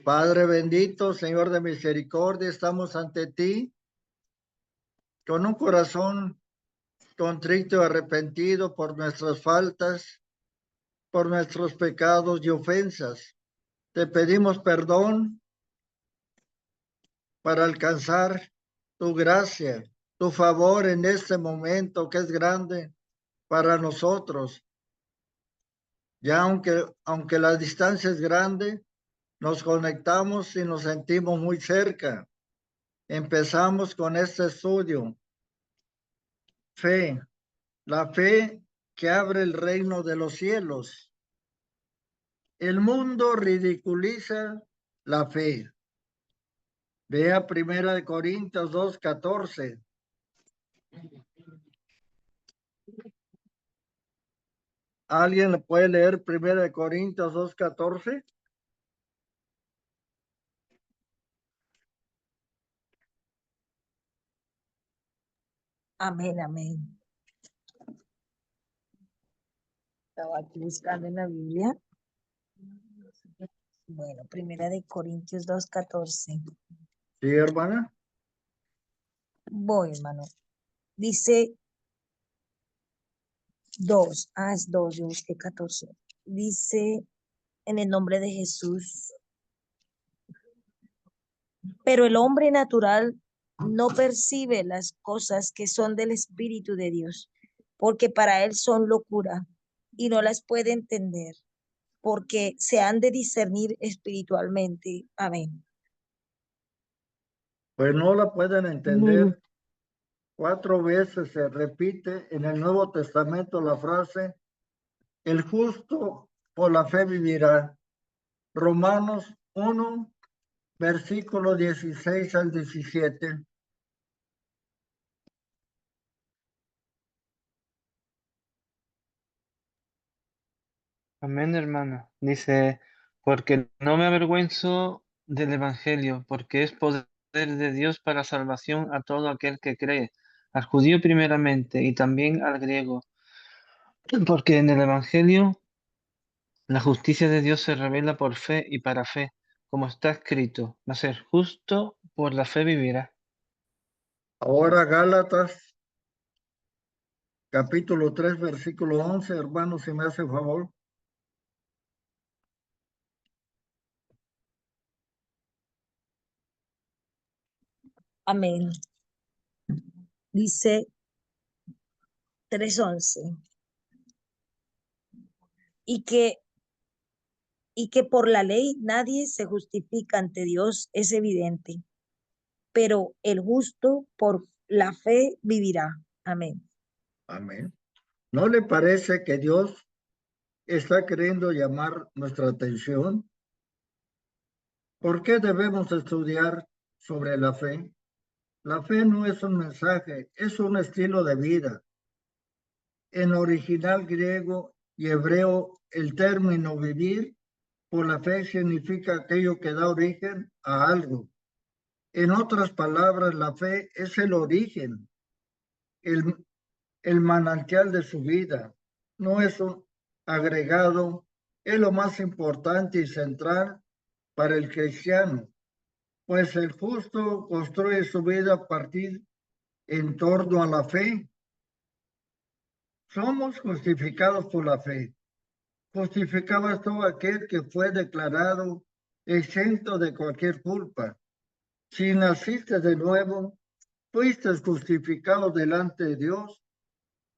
Padre bendito, Señor de misericordia, estamos ante ti con un corazón contrito y arrepentido por nuestras faltas, por nuestros pecados y ofensas. Te pedimos perdón para alcanzar tu gracia, tu favor en este momento que es grande para nosotros. Ya aunque la distancia es grande, nos conectamos y nos sentimos muy cerca. Empezamos con este estudio. Fe, la fe que abre el reino de los cielos. El mundo ridiculiza la fe. Vea 1 Corintios 2:14. ¿Alguien le puede leer 1 Corintios 2:14? Amén, amén. Estaba aquí buscando en la Biblia. Bueno, 1 Corintios 2:14. Sí, hermana. Voy, hermano. Dice 2. Es 2, yo busqué 14. Dice, en el nombre de Jesús. Pero el hombre natural no percibe las cosas que son del Espíritu de Dios, porque para él son locura y no las puede entender, porque se han de discernir espiritualmente. Amén. Pues no la pueden entender. 4 veces se repite en el Nuevo Testamento la frase, el justo por la fe vivirá. Romanos 1, versículo 16 al 17. Amén, hermano. Dice, porque no me avergüenzo del Evangelio, porque es poder de Dios para salvación a todo aquel que cree, al judío primeramente y también al griego, porque en el Evangelio la justicia de Dios se revela por fe y para fe, como está escrito, mas el justo por la fe vivirá. Ahora Gálatas, capítulo 3, versículo 11, hermano, si me hace favor. Amén. Dice 3:11. Y que, y que por la ley nadie se justifica ante Dios es evidente, pero el justo por la fe vivirá. Amén. Amén. ¿No le parece que Dios está queriendo llamar nuestra atención? ¿Por qué debemos estudiar sobre la fe? La fe no es un mensaje, es un estilo de vida. En original griego y hebreo, el término vivir por la fe significa aquello que da origen a algo. En otras palabras, la fe es el origen, el, el manantial de su vida. No es un agregado, es lo más importante y central para el cristiano, pues el justo construye su vida a partir en torno a la fe. Somos justificados por la fe. Justificado es todo aquel que fue declarado exento de cualquier culpa. Si naciste de nuevo, fuiste justificado delante de Dios.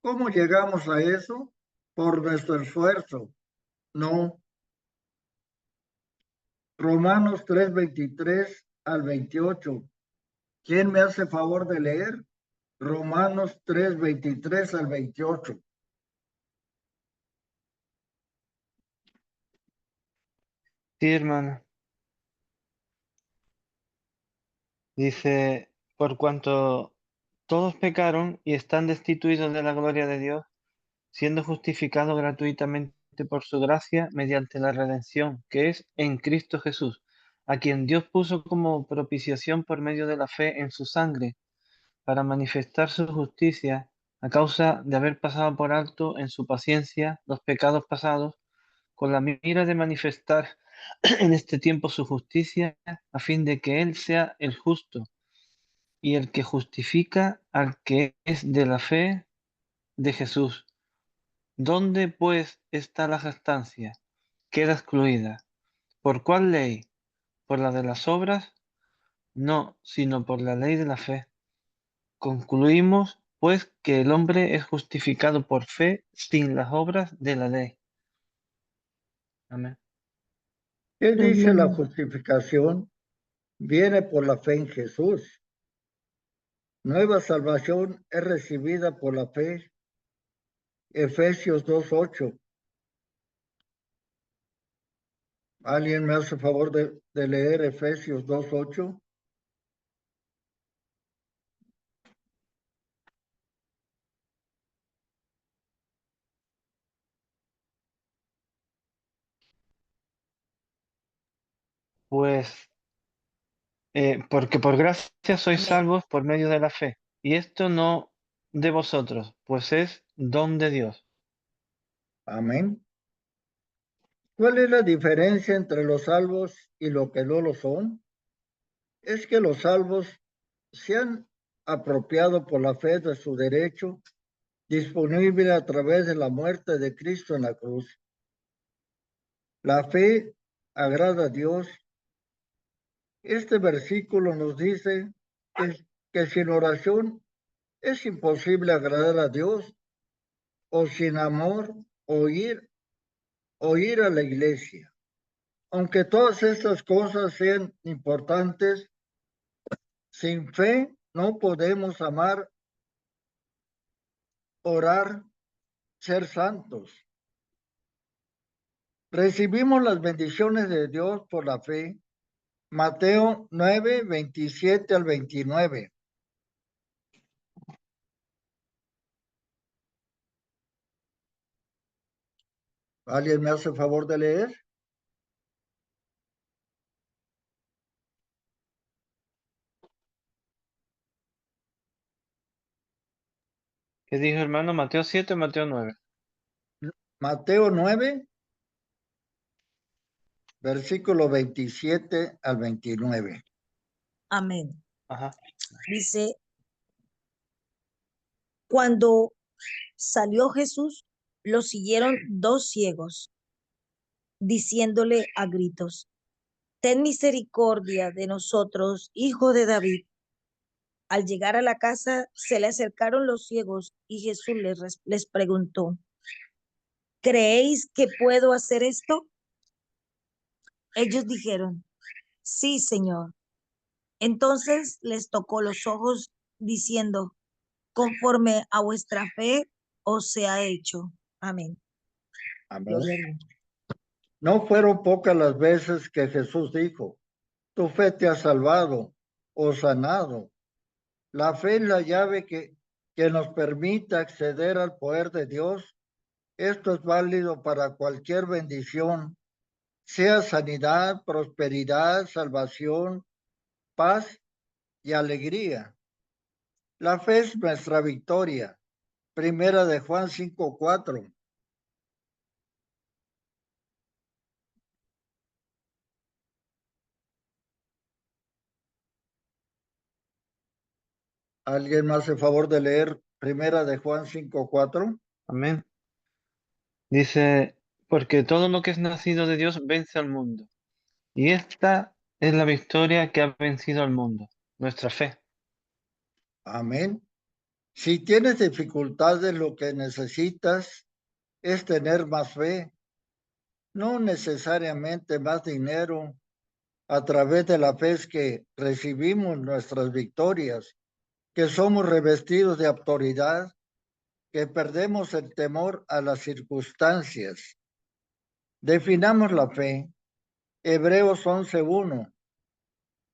¿Cómo llegamos a eso? Por nuestro esfuerzo. No. Romanos 3, 23 al 28. ¿Quién me hace favor de leer? Romanos 3, 23 al 28. Sí, hermano. Dice, por cuanto todos pecaron y están destituidos de la gloria de Dios, siendo justificados gratuitamente por su gracia mediante la redención que es en Cristo Jesús, a quien Dios puso como propiciación por medio de la fe en su sangre, para manifestar su justicia a causa de haber pasado por alto en su paciencia los pecados pasados, con la mira de manifestar en este tiempo su justicia, a fin de que Él sea el justo y el que justifica al que es de la fe de Jesús. ¿Dónde, pues, está la jactancia? Queda excluida. ¿Por cuál ley? ¿Por la de las obras? No, sino por la ley de la fe. Concluimos, pues, que el hombre es justificado por fe sin las obras de la ley. Amén. ¿Qué dice la Amén. justificación? Viene por la fe en Jesús. Nueva salvación es recibida por la fe. Efesios 2:8. ¿Alguien me hace favor de leer Efesios 2:8? Pues, porque por gracia sois Amén. salvos por medio de la fe. Y esto no de vosotros, pues es don de Dios. Amén. ¿Cuál es la diferencia entre los salvos y los que no lo son? Es que los salvos se han apropiado por la fe de su derecho disponible a través de la muerte de Cristo en la cruz. La fe agrada a Dios. Este versículo nos dice que sin oración es imposible agradar a Dios, o sin amor o ir a la iglesia. Aunque todas estas cosas sean importantes, sin fe no podemos amar, orar, ser santos. Recibimos las bendiciones de Dios por la fe. Mateo 9, 27 al 29. ¿Alguien me hace favor de leer? ¿Qué dijo, hermano? ¿Mateo 7 o Mateo 9? Mateo 9, versículo 27 al 29. Amén. Ajá. Dice, cuando salió Jesús, lo siguieron dos ciegos, diciéndole a gritos, ten misericordia de nosotros, hijo de David. Al llegar a la casa, se le acercaron los ciegos y Jesús les preguntó, ¿creéis que puedo hacer esto? Ellos dijeron, sí, Señor. Entonces les tocó los ojos, diciendo, conforme a vuestra fe os sea hecho. Amén. Amén. Gloria a Dios. No fueron pocas las veces que Jesús dijo, tu fe te ha salvado o sanado. La fe es la llave que nos permite acceder al poder de Dios. Esto es válido para cualquier bendición, sea sanidad, prosperidad, salvación, paz y alegría. La fe es nuestra victoria. Primera de Juan 5:4. ¿Alguien me hace favor de leer Primera de Juan 5:4? Amén. Dice, porque todo lo que es nacido de Dios vence al mundo. Y esta es la victoria que ha vencido al mundo, nuestra fe. Amén. Si tienes dificultades, lo que necesitas es tener más fe, no necesariamente más dinero. A través de la fe es que recibimos nuestras victorias, que somos revestidos de autoridad, que perdemos el temor a las circunstancias. Definamos la fe. Hebreos 11:1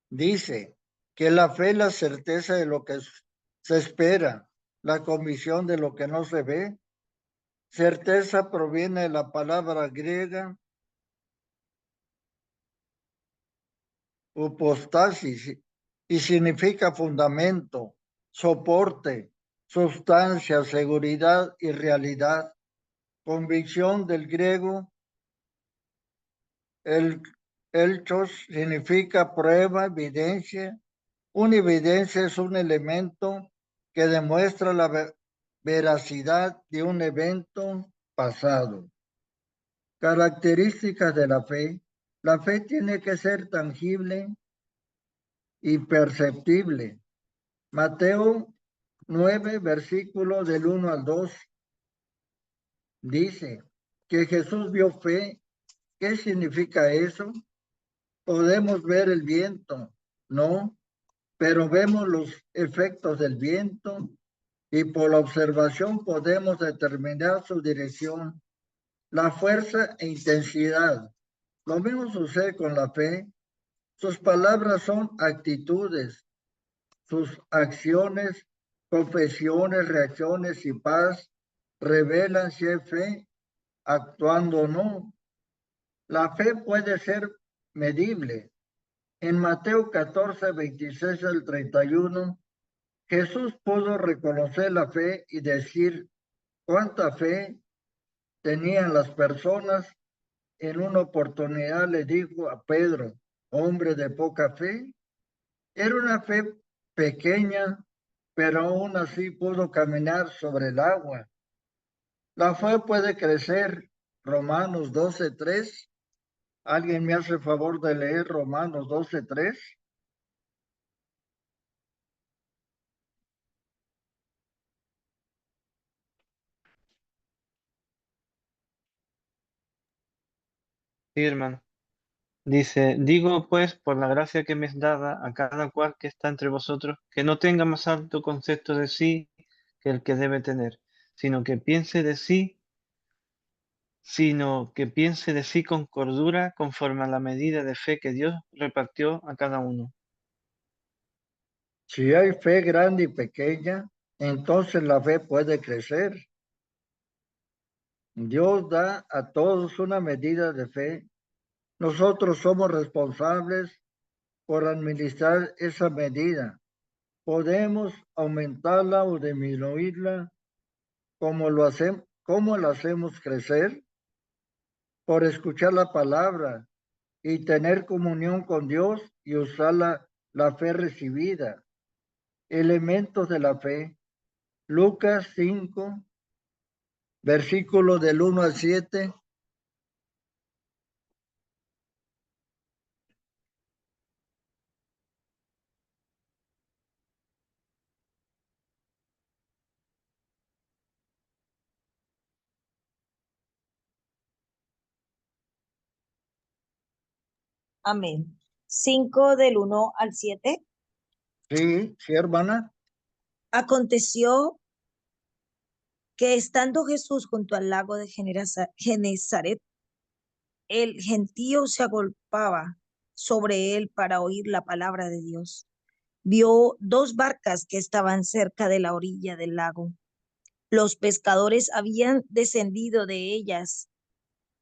dice que la fe es la certeza de lo que se espera, la convicción de lo que no se ve. Certeza proviene de la palabra griega upostasis y significa fundamento, soporte, sustancia, seguridad y realidad. Convicción del griego El hechos significa prueba, evidencia. Una evidencia es un elemento que demuestra la veracidad de un evento pasado. Características de la fe. La fe tiene que ser tangible y perceptible. Mateo 9, versículo del 1 al 2, dice que Jesús vio fe. ¿Qué significa eso? ¿Podemos ver el viento? No, pero vemos los efectos del viento y por la observación podemos determinar su dirección, la fuerza e intensidad. Lo mismo sucede con la fe. Sus palabras son actitudes, sus acciones, confesiones, reacciones y paz revelan si hay fe actuando o no. La fe puede ser medible. En Mateo 14, 26 al 31, Jesús pudo reconocer la fe y decir cuánta fe tenían las personas. En una oportunidad le dijo a Pedro, hombre de poca fe, era una fe pequeña, pero aún así pudo caminar sobre el agua. La fe puede crecer. Romanos 12:3. ¿Alguien me hace favor de leer Romanos 12:3? Sí, hermano. Dice, digo pues, por la gracia que me es dada a cada cual que está entre vosotros, que no tenga más alto concepto de sí que el que debe tener, sino que piense de sí, sino que piense de sí con cordura, conforme a la medida de fe que Dios repartió a cada uno. Si hay fe grande y pequeña, entonces la fe puede crecer. Dios da a todos una medida de fe. Nosotros somos responsables por administrar esa medida. Podemos aumentarla o disminuirla. ¿Cómo la hacemos crecer? Por escuchar la palabra y tener comunión con Dios y usar la fe recibida. Elementos de la fe. Lucas 5, versículo del 1 al 7. Amén. 5 del 1 al 7. Sí, sí, hermana. Aconteció que estando Jesús junto al lago de Genezaret, el gentío se agolpaba sobre él para oír la palabra de Dios. Vio dos barcas que estaban cerca de la orilla del lago. Los pescadores habían descendido de ellas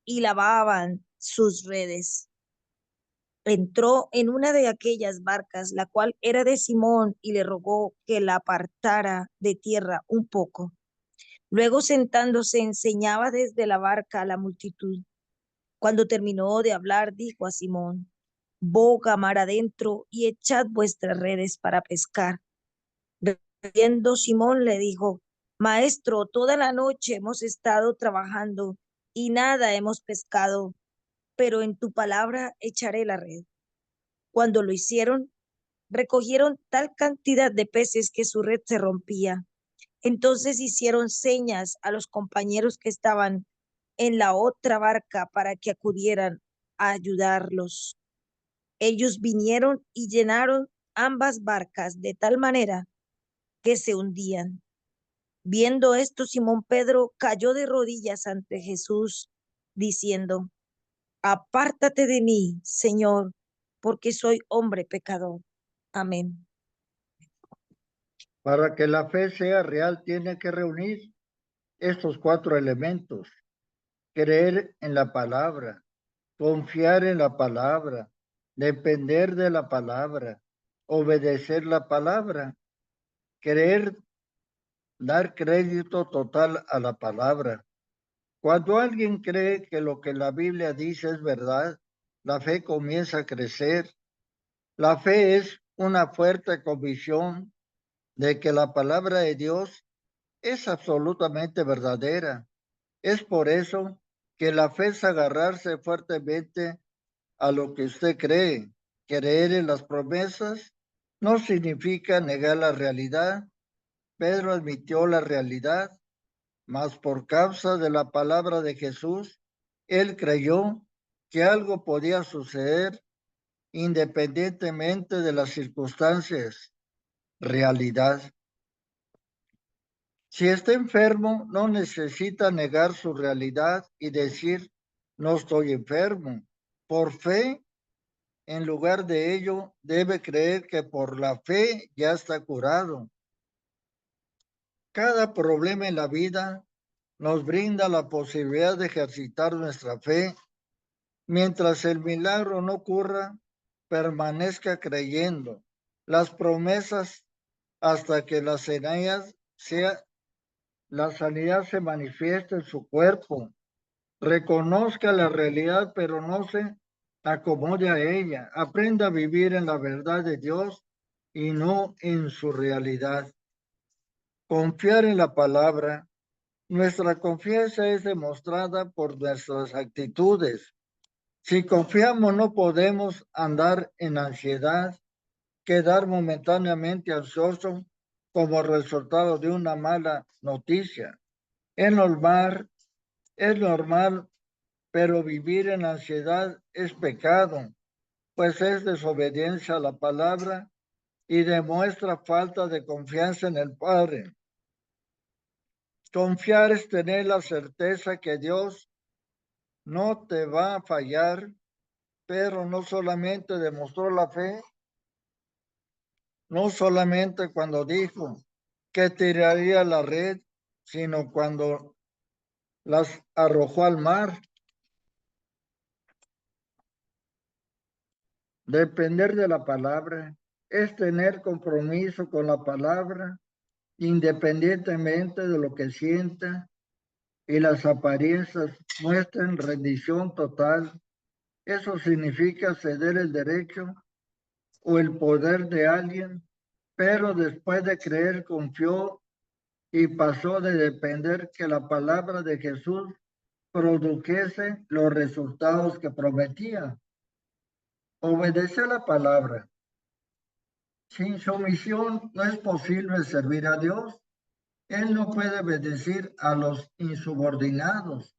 y lavaban sus redes. Entró en una de aquellas barcas, la cual era de Simón, y le rogó que la apartara de tierra un poco. Luego, sentándose, enseñaba desde la barca a la multitud. Cuando terminó de hablar, dijo a Simón, boga mar adentro y echad vuestras redes para pescar. Viendo Simón le dijo, Maestro, toda la noche hemos estado trabajando y nada hemos pescado, pero en tu palabra echaré la red. Cuando lo hicieron, recogieron tal cantidad de peces que su red se rompía. Entonces hicieron señas a los compañeros que estaban en la otra barca para que acudieran a ayudarlos. Ellos vinieron y llenaron ambas barcas de tal manera que se hundían. Viendo esto, Simón Pedro cayó de rodillas ante Jesús, diciendo, apártate de mí, Señor, porque soy hombre pecador. Amén. Para que la fe sea real, tiene que reunir estos 4 elementos. Creer en la palabra, confiar en la palabra, depender de la palabra, obedecer la palabra, creer, dar crédito total a la palabra. Cuando alguien cree que lo que la Biblia dice es verdad, la fe comienza a crecer. La fe es una fuerte convicción de que la palabra de Dios es absolutamente verdadera. Es por eso que la fe es agarrarse fuertemente a lo que usted cree. Creer en las promesas no significa negar la realidad. Pedro admitió la realidad, mas por causa de la palabra de Jesús, él creyó que algo podía suceder independientemente de las circunstancias. Realidad. Si está enfermo, no necesita negar su realidad y decir, no estoy enfermo. Por fe, en lugar de ello, debe creer que por la fe ya está curado. Cada problema en la vida nos brinda la posibilidad de ejercitar nuestra fe. Mientras el milagro no ocurra, permanezca creyendo las promesas hasta que la sanidad se manifieste en su cuerpo. Reconozca la realidad, pero no se acomode a ella. Aprenda a vivir en la verdad de Dios y no en su realidad. Confiar en la palabra. Nuestra confianza es demostrada por nuestras actitudes. Si confiamos, no podemos andar en ansiedad, quedar momentáneamente ansioso como resultado de una mala noticia. Es normal, pero vivir en ansiedad es pecado, pues es desobediencia a la palabra y demuestra falta de confianza en el Padre. Confiar es tener la certeza que Dios no te va a fallar, pero no solamente demostró la fe, no solamente cuando dijo que tiraría la red, sino cuando las arrojó al mar. Depender de la palabra es tener compromiso con la palabra, independientemente de lo que sienta y las apariencias muestren rendición total. Eso significa ceder el derecho o el poder de alguien, pero después de creer confió y pasó de depender que la palabra de Jesús produjese los resultados que prometía. Obedece la palabra. Sin sumisión no es posible servir a Dios. Él no puede obedecer a los insubordinados.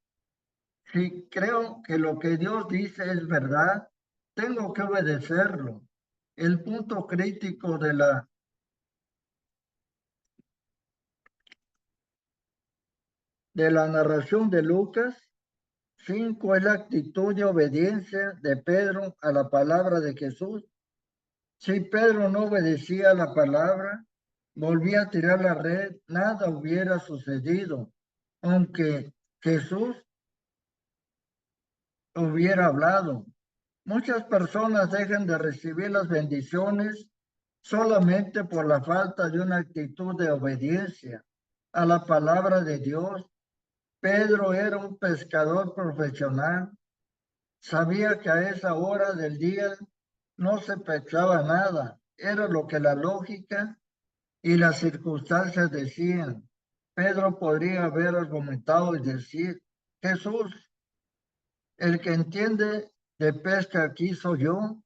Si creo que lo que Dios dice es verdad, tengo que obedecerlo. El punto crítico de la narración de Lucas 5 es la actitud de obediencia de Pedro a la palabra de Jesús. Si Pedro no obedecía a la palabra, volvía a tirar la red, nada hubiera sucedido, aunque Jesús hubiera hablado. Muchas personas dejan de recibir las bendiciones solamente por la falta de una actitud de obediencia a la palabra de Dios. Pedro era un pescador profesional. Sabía que a esa hora del día no se pescaba nada. Era lo que la lógica y las circunstancias decían. Pedro podría haber argumentado y decir, Jesús, el que entiende de pesca aquí soy yo,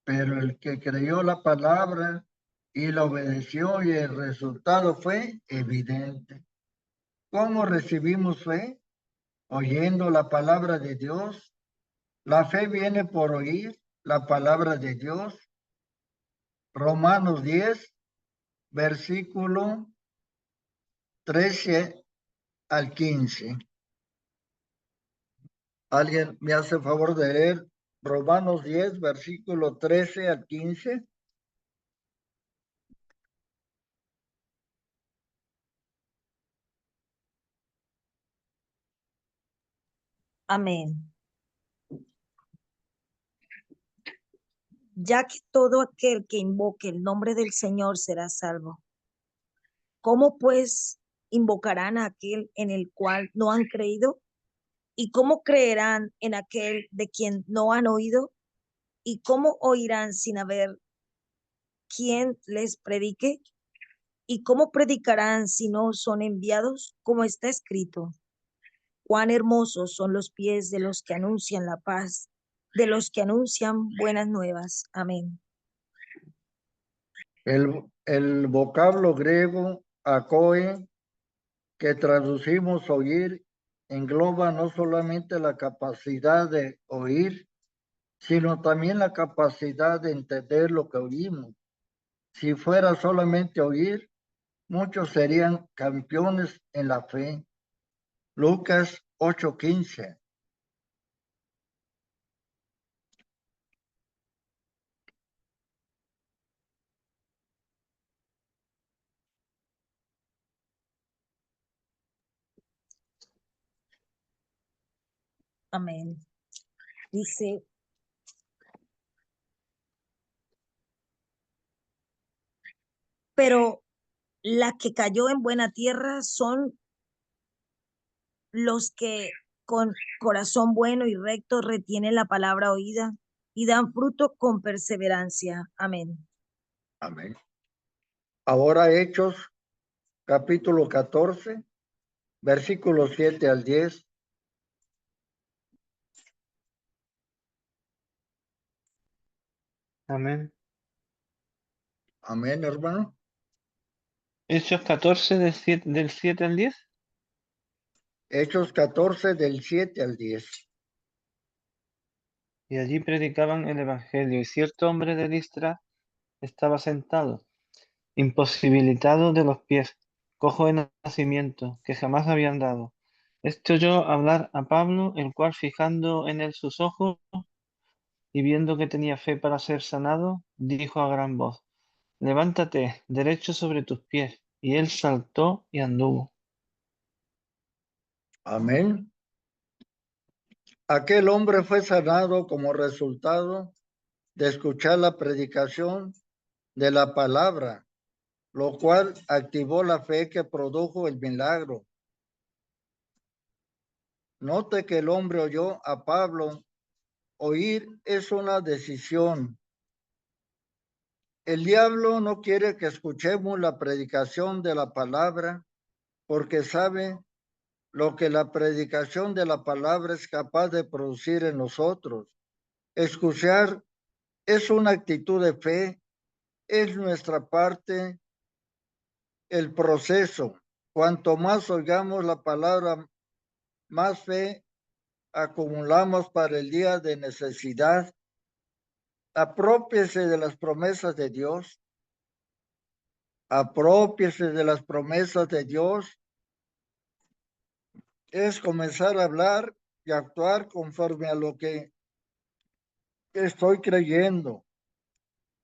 pero el que creyó la palabra y la obedeció y el resultado fue evidente. ¿Cómo recibimos fe? Oyendo la palabra de Dios. La fe viene por oír la palabra de Dios. Romanos 10, versículo 13 al 15. ¿Alguien me hace favor de leer Romanos 10, versículo 13 al 15? Amén. Ya que todo aquel que invoque el nombre del Señor será salvo. ¿Cómo pues invocarán a aquel en el cual no han creído? ¿Y cómo creerán en aquel de quien no han oído? ¿Y cómo oirán sin haber quien les predique? ¿Y cómo predicarán si no son enviados? Como está escrito, cuán hermosos son los pies de los que anuncian la paz, de los que anuncian buenas nuevas. Amén. El vocablo griego akoe, que traducimos oír, engloba no solamente la capacidad de oír, sino también la capacidad de entender lo que oímos. Si fuera solamente oír, muchos serían campeones en la fe. Lucas 8:15. Amén. Dice, pero la que cayó en buena tierra son los que con corazón bueno y recto retienen la palabra oída y dan fruto con perseverancia. Amén. Amén. Ahora Hechos, capítulo 14, versículos 7 al 10. Amén. Amén, hermano. Hechos 14 del 7 al 10. Hechos 14, del 7 al 10. Y allí predicaban el evangelio, y cierto hombre de Listra estaba sentado, imposibilitado de los pies, cojo de nacimiento, que jamás había andado. Este oyó hablar a Pablo, el cual fijando en él sus ojos y viendo que tenía fe para ser sanado, dijo a gran voz: Levántate derecho sobre tus pies. Y él saltó y anduvo. Amén. Aquel hombre fue sanado como resultado de escuchar la predicación de la palabra, lo cual activó la fe que produjo el milagro. Note que el hombre oyó a Pablo. Oír es una decisión. El diablo no quiere que escuchemos la predicación de la palabra porque sabe lo que la predicación de la palabra es capaz de producir en nosotros. Escuchar es una actitud de fe, es nuestra parte, el proceso. Cuanto más oigamos la palabra, más fe acumulamos para el día de necesidad. Apropiese de las promesas de Dios. Apropiese de las promesas de Dios. Es comenzar a hablar y actuar conforme a lo que estoy creyendo.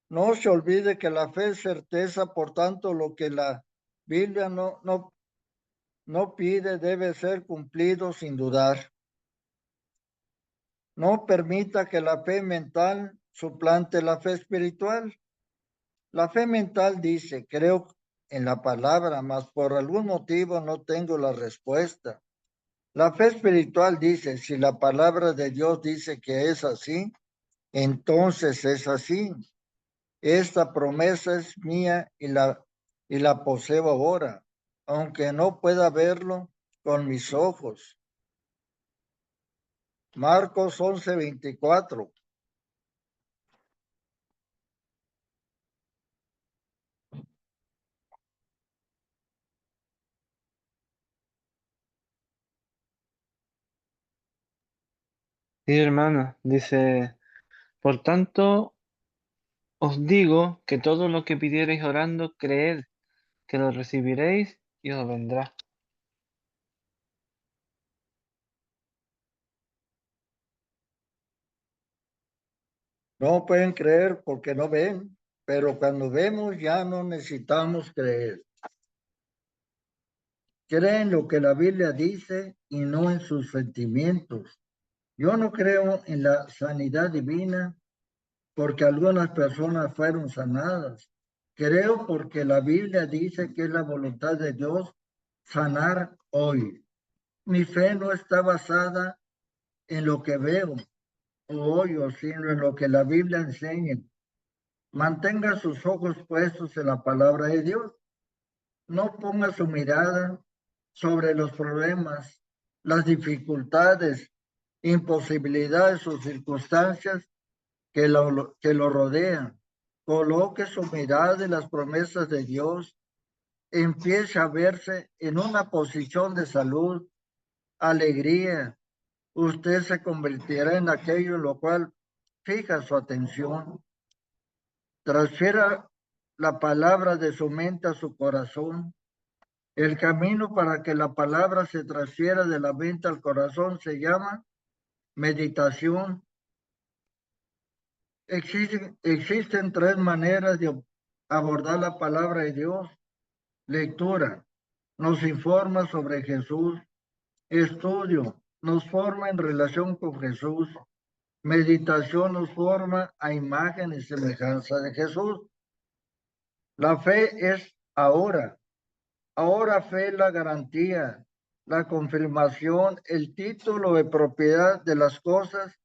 No se olvide que la fe es certeza, por tanto, lo que la Biblia no pide debe ser cumplido sin dudar. No permita que la fe mental suplante la fe espiritual. La fe mental dice, creo en la palabra, mas por algún motivo no tengo la respuesta. La fe espiritual dice, si la palabra de Dios dice que es así, entonces es así. Esta promesa es mía y la poseo ahora, aunque no pueda verlo con mis ojos. Marcos 11:24. Sí, hermana, dice, por tanto, os digo que todo lo que pidiereis orando, creed que lo recibiréis y os vendrá. No pueden creer porque no ven, pero cuando vemos ya no necesitamos creer. Creen lo que la Biblia dice y no en sus sentimientos. Yo no creo en la sanidad divina porque algunas personas fueron sanadas. Creo porque la Biblia dice que es la voluntad de Dios sanar hoy. Mi fe no está basada en lo que veo, u hoyo, sino en lo que la Biblia enseña. Mantenga sus ojos puestos en la palabra de Dios. No ponga su mirada sobre los problemas, las dificultades, imposibilidades o circunstancias que lo rodean. Coloque su mirada en las promesas de Dios. Empiece a verse en una posición de salud, alegría. Usted se convertirá en aquello en lo cual fija su atención. Transfiera la palabra de su mente a su corazón. El camino para que la palabra se transfiera de la mente al corazón se llama meditación. Existen tres maneras de abordar la palabra de Dios. Lectura, nos informa sobre Jesús. Estudio, nos forma en relación con Jesús. Meditación nos forma a imagen y semejanza de Jesús. La fe es ahora. Ahora fe es la garantía, la confirmación, el título de propiedad de las cosas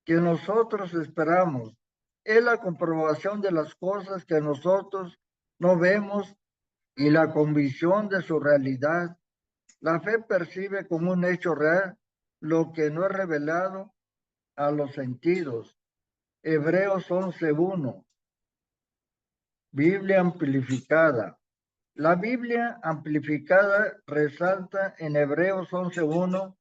que nosotros esperamos. Es la comprobación de las cosas que nosotros no vemos y la convicción de su realidad. La fe percibe como un hecho real lo que no es revelado a los sentidos. Hebreos 11:1. Biblia amplificada. La Biblia amplificada resalta en Hebreos 11:1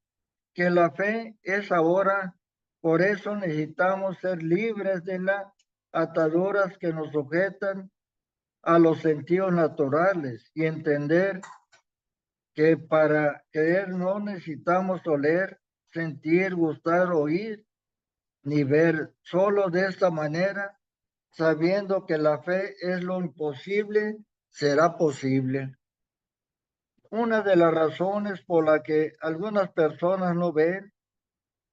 que la fe es ahora, por eso necesitamos ser libres de las ataduras que nos sujetan a los sentidos naturales y entender que para creer no necesitamos oler, sentir, gustar, oír, ni ver. Solo de esta manera, sabiendo que la fe es lo imposible, será posible. Una de las razones por la que algunas personas no ven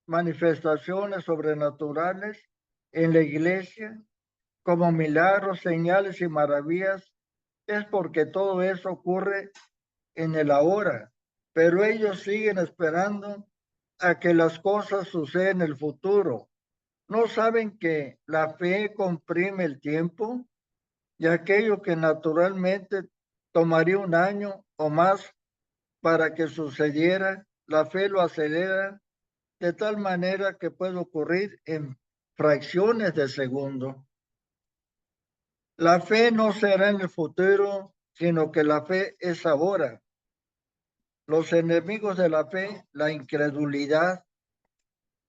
manifestaciones sobrenaturales en la iglesia, como milagros, señales y maravillas, es porque todo eso ocurre en el ahora, pero ellos siguen esperando a que las cosas sucedan en el futuro. ¿No saben que la fe comprime el tiempo? Y aquello que naturalmente tomaría un año o más para que sucediera, la fe lo acelera de tal manera que puede ocurrir en fracciones de segundo. La fe no será en el futuro, sino que la fe es ahora. Los enemigos de la fe, la incredulidad.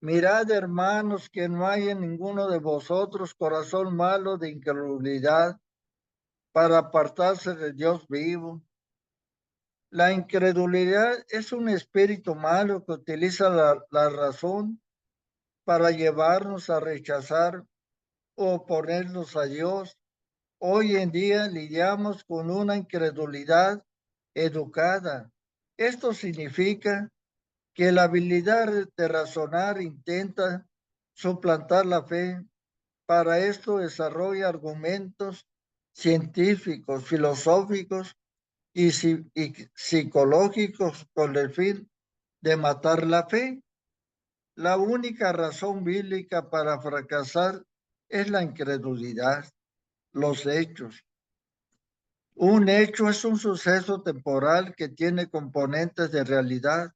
Mirad, hermanos, que no hay en ninguno de vosotros corazón malo de incredulidad para apartarse de Dios vivo. La incredulidad es un espíritu malo que utiliza la razón para llevarnos a rechazar o oponernos a Dios. Hoy en día lidiamos con una incredulidad educada. Esto significa que la habilidad de razonar intenta suplantar la fe. Para esto desarrolla argumentos científicos, filosóficos y psicológicos con el fin de matar la fe. La única razón bíblica para fracasar es la incredulidad, los hechos. Un hecho es un suceso temporal que tiene componentes de realidad,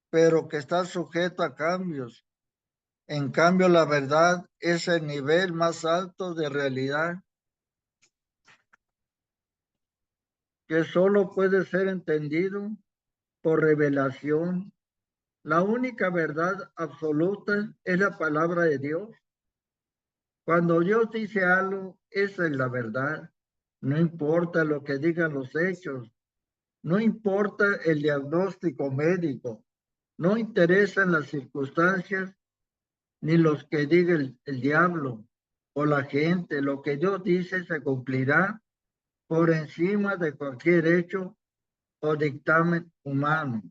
pero que está sujeto a cambios. En cambio, la verdad es el nivel más alto de realidad que solo puede ser entendido por revelación. La única verdad absoluta es la palabra de Dios. Cuando Dios dice algo, esa es la verdad. No importa lo que digan los hechos, no importa el diagnóstico médico, no interesan las circunstancias ni los que diga el diablo o la gente. Lo que Dios dice se cumplirá por encima de cualquier hecho o dictamen humano.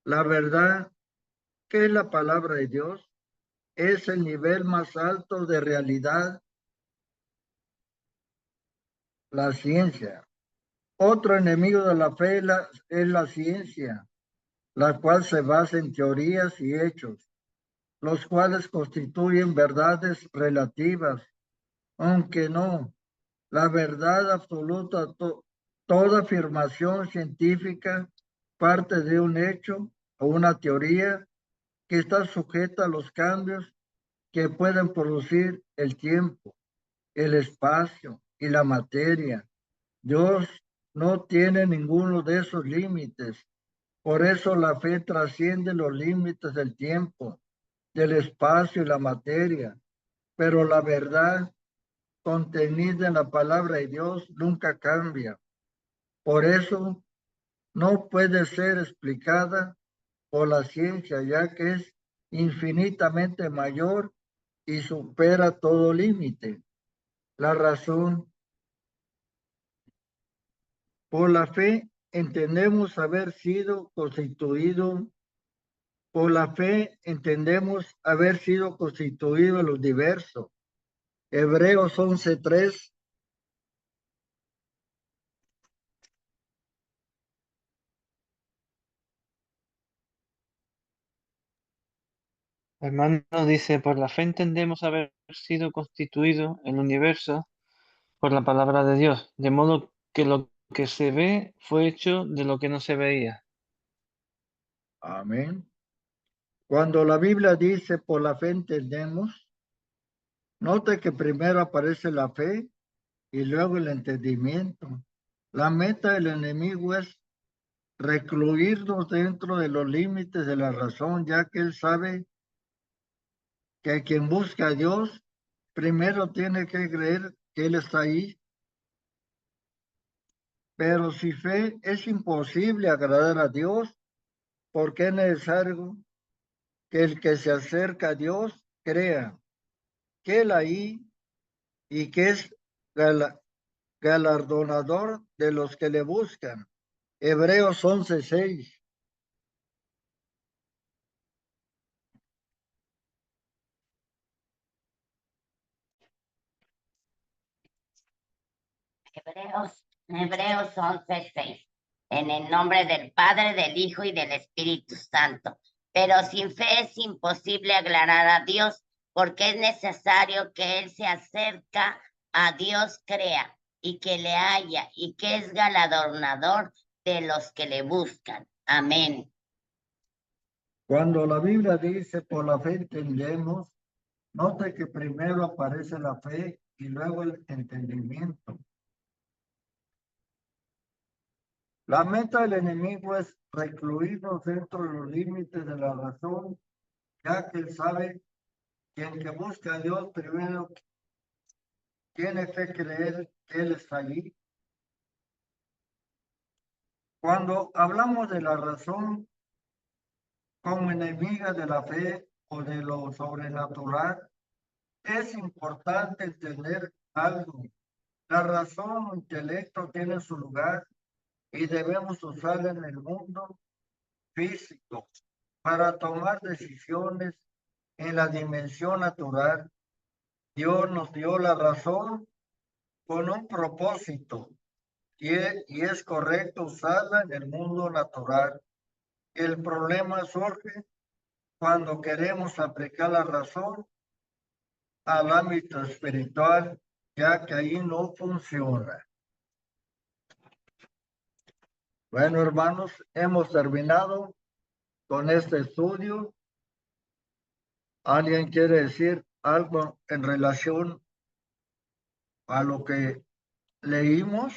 La verdad, que es la palabra de Dios, es el nivel más alto de realidad, la ciencia. Otro enemigo de la fe es la ciencia, la cual se basa en teorías y hechos. los cuales constituyen verdades relativas, aunque no. La verdad absoluta, toda afirmación científica parte de un hecho o una teoría que está sujeta a los cambios que pueden producir el tiempo, el espacio y la materia. Dios no tiene ninguno de esos límites. Por eso la fe trasciende los límites del tiempo, del espacio y la materia. Pero la verdad contenida en la palabra de Dios nunca cambia. Por eso no puede ser explicada por la ciencia, ya que es infinitamente mayor y supera todo límite. La razón, por la fe entendemos haber sido constituido, por la fe entendemos haber sido constituido el universo. Hebreos 11:3. Hermano dice, por la fe entendemos haber sido constituido el universo por la palabra de Dios, de modo que lo que se ve fue hecho de lo que no se veía. Amén. Cuando la Biblia dice por la fe entendemos, note que primero aparece la fe y luego el entendimiento. La meta del enemigo es recluirnos dentro de los límites de la razón, ya que él sabe que quien busca a Dios primero tiene que creer que él está ahí. Pero si fe es imposible agradar a Dios, porque es necesario que el que se acerca a Dios crea que él ahí y que es galardonador de los que le buscan. Hebreos 11:6. Hebreos 11:6. En el nombre del Padre, del Hijo y del Espíritu Santo. Pero sin fe es imposible agradar a Dios, porque es necesario que Él se acerca a Dios, crea y que le haya, y que es galardonador de los que le buscan. Amén. Cuando la Biblia dice por la fe entendemos, note que primero aparece la fe y luego el entendimiento. La meta del enemigo es recluirnos dentro de los límites de la razón, ya que él sabe que el que busca a Dios primero tiene que creer que Él está allí. Cuando hablamos de la razón como enemiga de la fe o de lo sobrenatural, es importante entender algo. La razón o intelecto tiene su lugar y debemos usarla en el mundo físico para tomar decisiones en la dimensión natural. Dios nos dio la razón con un propósito y es correcto usarla en el mundo natural. El problema surge cuando queremos aplicar la razón al ámbito espiritual, ya que ahí no funciona. Bueno, hermanos, hemos terminado con este estudio. ¿Alguien quiere decir algo en relación a lo que leímos?